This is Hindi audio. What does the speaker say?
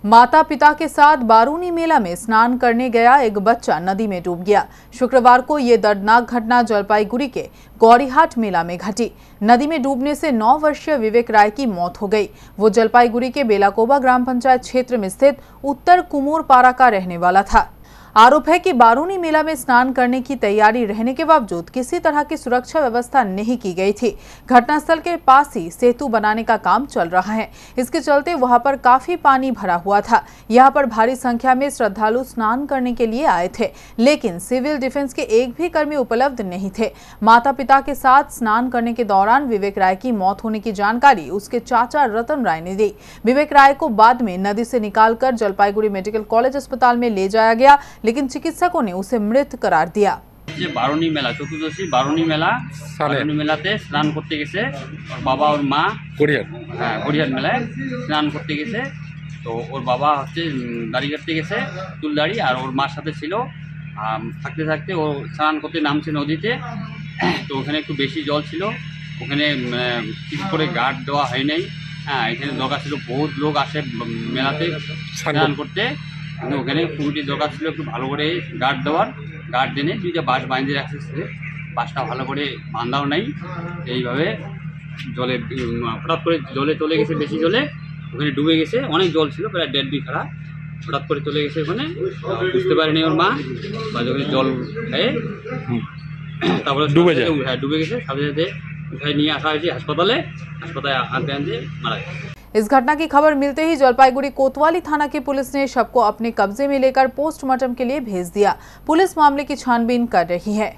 माता पिता के साथ बारूनी मेला में स्नान करने गया एक बच्चा नदी में डूब गया। शुक्रवार को ये दर्दनाक घटना जलपाईगुड़ी के गौरीहाट मेला में घटी। नदी में डूबने से 9 वर्षीय विवेक राय की मौत हो गई। वो जलपाईगुड़ी के बेलाकोबा ग्राम पंचायत क्षेत्र में स्थित उत्तर कुमोरपारा का रहने वाला था। आरोप है कि बारूनी मेला में स्नान करने की तैयारी रहने के बावजूद किसी तरह की सुरक्षा व्यवस्था नहीं की गई थी। घटनास्थल के पास ही सेतु बनाने का काम चल रहा है। इसके चलते वहां पर काफी पानी भरा हुआ था। यहां पर भारी संख्या में श्रद्धालु स्नान करने के लिए आए थे, लेकिन सिविल डिफेंस के एक भी कर्मी उपलब्ध नहीं थे। माता पिता के साथ स्नान करने के दौरान विवेक राय की मौत होने की जानकारी उसके चाचा रतन राय ने दी। विवेक राय को बाद में नदी से निकालकर जलपाईगुड़ी मेडिकल कॉलेज अस्पताल में ले जाया गया, लेकिन चिकित्सकों ने उसे मृत करार दिया। बारूनी मेला चतुर्दशी बारूनी मेलाते स्नान करते गेছে और बाबा और माँ গড়িয়ার মেলায় স্নান করতে গেছে। তো ওর বাবা হচ্ছে দাড়ি কাটতে গেছে, চুল দাড়ি, আর ওর মার সাথে ছিল। থাকতে থাকতে ও স্নান করতে নামছে নদীতে। তো ওখানে একটু বেশি জল ছিল, ওখানে ঠিক করে গার্ড দেওয়া হয় নাই। এখানে দরকার ছিল, বহুত লোক আসে মেলাতে স্নান করতে, ওখানে কমিটির দরকার ছিল একটু ভালো করে গার্ড দেওয়ার। গার্ড দেনে দুইটা বাঁশ বাঁধে রাখছে, বাঁশটা ভালো করে বাঁধাও নাই। এইভাবে জলে হঠাৎ করে জলে চলে গেছে, বেশি জলে ওখানে ডুবে গেছে। অনেক জল ছিল, প্রায় 1.5 বিঘা। হঠাৎ করে চলে গেছে ওখানে, বুঝতে পারেনি ওর মা, বা যখন জল খায় তারপরে ডুবে গেছে। সাথে সাথে উঠায় নিয়ে আসা হয়েছে হাসপাতালে আনতে আনতে মারা গেছে। इस घटना की खबर मिलते ही जलपाईगुड़ी कोतवाली थाना की पुलिस ने शव को अपने कब्जे में लेकर पोस्टमार्टम के लिए भेज दिया। पुलिस मामले की छानबीन कर रही है।